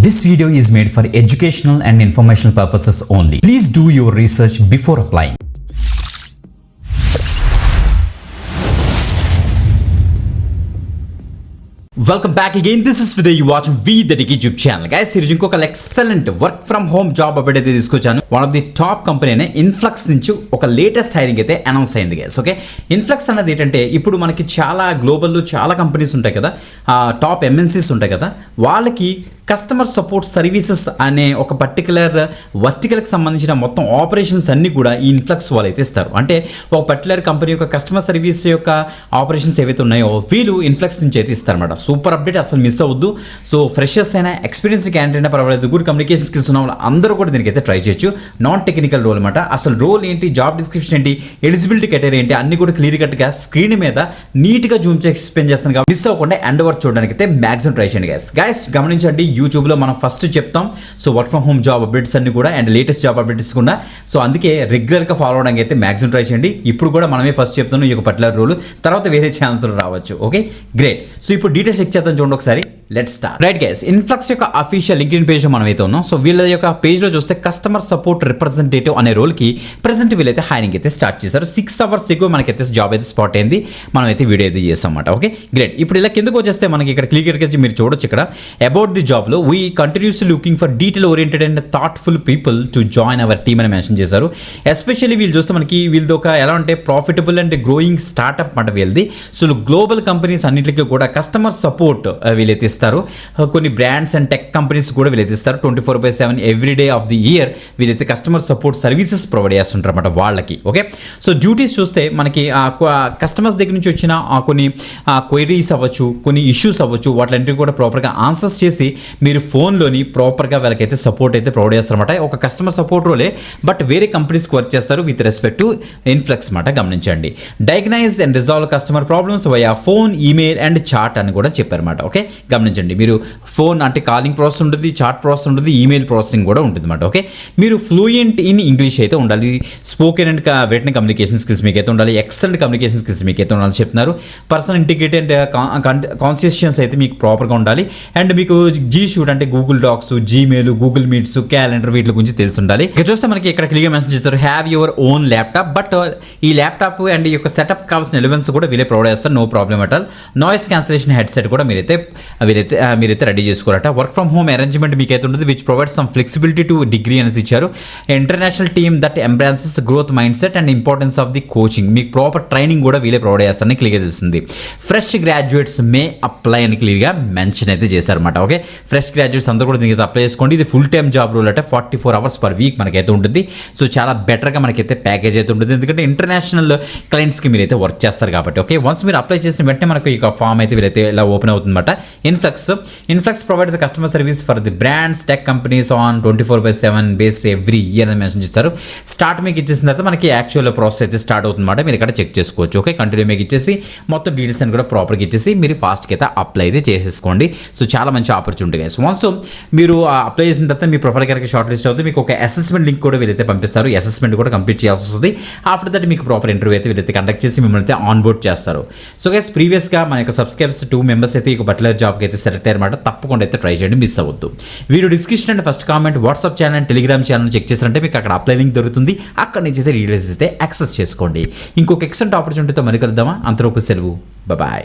This video is made for educational and informational purposes only. Please do your research before applying. Welcome back again. This is Vidya. You watching V the YouTube channel. Guys, here is inko excellent work from home job update అయితే తీసుకొచ్చాను. One of the top company అనే influx నుంచి ఒక latest hiring అయితే announce అయింది guys. Okay, influx అన్నది ఏంటంటే ఇప్పుడు మనకి చాలా గ్లోబల్లో చాలా కంపెనీస్ ఉంటాయి కదా, టాప్ ఎంఎన్సీస్ ఉంటాయి కదా, వాళ్ళకి కస్టమర్ సపోర్ట్ సర్వీసెస్ అనే ఒక పర్టికులర్ వర్టికల్కి సంబంధించిన మొత్తం ఆపరేషన్స్ అన్నీ కూడా ఈ ఇన్ఫ్లక్స్ వాళ్ళు అయితే ఇస్తారు. అంటే ఒక పర్టికులర్ కంపెనీ యొక్క కస్టమర్ సర్వీస్ యొక్క ఆపరేషన్స్ ఏవైతే ఉన్నాయో వీళ్ళు ఇన్ఫ్లక్స్ నుంచి అయితే ఇస్తారన్నమాట. సూపర్ అప్డేట్, అసలు మిస్ అవ్వద్దు. సో ఫ్రెషర్స్ అయినా ఎక్స్పీరియన్స్ క్యాండిడేట్ అయినా పర్వాలేదు, గుడ్ కమ్యూనికేషన్ స్కిల్స్ ఉన్న వాళ్ళు అందరూ కూడా దీనికి అయితే ట్రై చేయొచ్చు. నాన్ టెక్నికల్ రోల్ అనమాట. అసలు రోల్ ఏంటి, జాబ్ డిస్క్రిప్షన్ ఏంటి, ఎలిజిబిలిటీ క్రైటీరియా ఏంటి అన్ని కూడా క్లియర్ కట్గా స్క్రీన్ మీద నీట్గా జూమ్ చేసి ఎక్స్ప్లెయిన్ చేస్తాను కాబట్టి మిస్ అవ్వకుండా ఎండ్ వరకు చూడడానికి అయితే మ్యాక్సిమం ట్రై చేయండి గైస్. గమనించండి, యూట్యూబ్లో మనం ఫస్ట్ చెప్తాం so work from home job updates అన్ని కూడా అండ్ లేటెస్ట్ జాబ్ అప్డేట్స్ కూడా. సో అందుకే రెగ్యులర్గా ఫాలో అవడానికి అయితే మ్యాక్సిమం ట్రై చేయండి. ఇప్పుడు కూడా మనమే ఫస్ట్ చెప్తాను ఈ యొక్క పర్టికులర్ రోల్, తర్వాత వేరే ఛానల్స్ రావచ్చు. Okay, great. సో ఇప్పుడు డీటెయిల్స్ చెక్ చేద్దాం, చూడండి ఒకసారి. Let's start. Right guys, influx యొక్క అఫీషియల్ లింక్డ్ఇన్ పేజ్ మనం అయితే ఉన్నాం. సో వీళ్ళ యొక్క పేజ్లో చూస్తే కస్టమర్ సపోర్ట్ రిప్రజెంటేటివ్ అనే రోల్కి ప్రెసెంట్ వీళ్ళైతే హైరింగ్ అయితే స్టార్ట్ చేశారు. 6 hours ఎగో మనకైతే జాబ్ అయితే స్పాట్ అయింది, మనం అయితే వీడియో అయితే చేస్తాం అన్నమాట. Okay, great. ఇప్పుడు ఇలా కిందకు వచ్చేస్తే మనకి ఇక్కడ క్లియర్గా మీరు చూడొచ్చు, ఇక్కడ అబౌట్ ది జాబ్లో we continuously looking for detail oriented and thoughtful people to join our team అని మెన్షన్ చేశారు. ఎస్పెషల్లీ వీళ్ళు చూస్తే మనకి వీళ్ళది ఒక ఎలా అంటే ప్రాఫిటబుల్ అండ్ గ్రోయింగ్ స్టార్ట్అప్ మాట వీళ్ళది. సో గ్లోబల్ కంపెనీస్ అన్నింటికి కూడా కస్టమర్ సపోర్ట్ వీళ్ళైతే ఇస్తారు. కొన్ని బ్రాండ్స్ అండ్ టెక్ కంపెనీస్ కూడా వీళ్ళైతే ఇస్తారు. 24/7 every day of the year వీళ్ళైతే కస్టమర్ సపోర్ట్ సర్వీసెస్ ప్రొవైడ్ చేస్తుంటారు అన్నమాట వాళ్ళకి. ఓకే, సో డ్యూటీస్ చూస్తే మనకి కస్టమర్స్ దగ్గర నుంచి వచ్చిన కొన్ని క్వైరీస్ అవ్వచ్చు, కొన్ని ఇష్యూస్ అవ్వచ్చు, వాటిలంటివి కూడా ప్రాపర్గా ఆన్సర్స్ చేసి మీరు ఫోన్లోని ప్రాపర్గా వాళ్ళకైతే సపోర్ట్ అయితే ప్రొవైడ్ చేస్తారన్నమాట. ఒక కస్టమర్ సపోర్ట్ రోలే, బట్ వేరే కంపెనీస్కి వర్క్ చేస్తారు విత్ రెస్పెక్ట్ టు ఇన్ఫ్లక్స్ మాట. గమనించండి, diagnose and resolve customer problems via phone, email and chat అని కూడా చెప్పారన్నమాట. ఓకే, గమనించండి, మీరు ఫోన్ అంటే కాలింగ్ ప్రాసెస్ ఉంటుంది, చాట్ ప్రాసెస్ ఉంటుంది, ఈమెయిల్ ప్రాసెసింగ్ కూడా ఉంటుంది అన్నమాట. ఓకే, మీరు ఫ్లూయెంట్ ఇన్ ఇంగ్లీష్ అయితే ఉండాలి, spoken and written communication skills మీకు అయితే ఉండాలి, ఎక్సలెంట్ కమ్యూనికేషన్ స్కిల్స్ మీకు అయితే ఉండాలని చెప్తున్నారు. పర్సనల్ ఇంటిగ్రిటీ అండ్ కాన్సిస్టెన్స్ అయితే మీకు ప్రాపర్గా ఉండాలి. అండ్ మీకు జీ షూట్ అంటే Google Docs, Gmail, Google Meets, calendar వీటి గురించి తెలిసి ఉండాలి. ఇక చూస్తే మనకి ఇక్కడ క్లియర్గా మెన్షన్ చేస్తారు have your own laptop. But ఈ ల్యాప్టాప్ అండ్ ఈ యొక్క సెటప్ కావాల్సిన ఎలిమెంట్స్ కూడా వీళ్ళే ప్రొవైడ్ చేస్తారు, no problem at all. Noise cancellation headset కూడా మీరైతే రెడీ చేసుకోవాలట. వర్క్ ఫ్రమ్ హోమ్ అరేంజ్మెంట్ మీకైతే ఉంటుంది which provide some flexibility to degree అనేసి ఇచ్చారు. International team that embraces growth mindset and importance of the coaching, మీకు proper training కూడా వీళ్ళే ప్రొవైడ్ చేస్తారని క్లియర్గా తెలుస్తుంది. ఫ్రెష్ గ్రాడ్యుయేట్స్ మే అప్లై అని క్లియర్గా మెన్షన్ అయితే చేశారన్నమాట. ఓకే, ఫ్రెష్ గ్రాడ్యుయేట్స్ అందరూ కూడా దీనికి అప్లై చేసుకోండి. ఇది ఫుల్ టైమ్ జాబ్ రోల్ అంటే 44 hours per week మనకైతే ఉంటుంది. సో చాలా బెటర్గా మనకైతే ప్యాకేజ్ అయితే ఉంటుంది, ఎందుకంటే ఇంటర్నేషనల్ క్లయింట్స్కి మీరైతే వర్క్ చేస్తారు కాబట్టి. ఓకే, వన్స్ మీరు అప్లై చేసిన వెంటనే మనకు ఇక ఫామ్ అయితే వీరైతే ఇలా ఓపెన్ అవుతుందన్నమాట. Influx provides customer service for the brands, tech companies on 24/7 base every year అని మెన్షన్ చేస్తారు. స్టార్ట్ మీకు ఇచ్చేసిన తర్వాత మనకి యాక్చువల్ ప్రాసెస్ అయితే స్టార్ట్ అవుతుందన్నమాట. మీరు ఇక్కడ చెక్ చేసుకోవచ్చు. ఓకే, కంటిన్యూ మీకు ఇచ్చేసి మొత్తం డీటెయిల్స్ అని కూడా ప్రాపర్గా ఇచ్చేసి మీరు ఫాస్ట్గా అయితే అప్లై అయితే చేసేసుకోండి. సో చాలా మంచి ఆపర్చునిటీ గైస్. వన్స్ మీరు అప్లై చేసిన తర్వాత మీ ప్రొఫైల్ కనుక షార్ట్ లిస్ట్ అవుతుంది, మీకు ఒక అసెస్మెంట్ లింక్ కూడా వీళ్ళైతే పంపిస్తారు. అసెస్మెంట్ కూడా కంప్లీట్ చేయాల్సి వస్తుంది. ఆఫ్టర్ దట్ మీకు ప్రాపర్ ఇంటర్వ్యూ అయితే వీళ్ళైతే కండక్ట్ చేసి మిమ్మల్ని అయితే ఆన్ బోర్డ్ చేస్తారు. సో గైస్, ప్రీవియస్గా మన యొక్క సబ్స్క్రైబర్స్ 2 members అయితే ఈ పర్టికులర్ జాబ్కి అయితే సెలెక్ట్ అయ్యారన్నమాట. తప్పకుండా అయితే ట్రై చేయండి, మిస్ అవ్వద్దు. Video description and first comment WhatsApp channel and Telegram channel check చేసారంటే మీకు అక్కడ అప్లై లింక్ దొరుకుతుంది. అక్కడ నుంచి అయితే డీటెయిల్స్ అయితే యాక్సెస్ చేసుకోండి. ఇంకొక ఎక్సలెంట్ ఆపర్చునిటీతో మళ్ళీ కలుద్దామా? అంతవరకు సెలవు, బాయ్.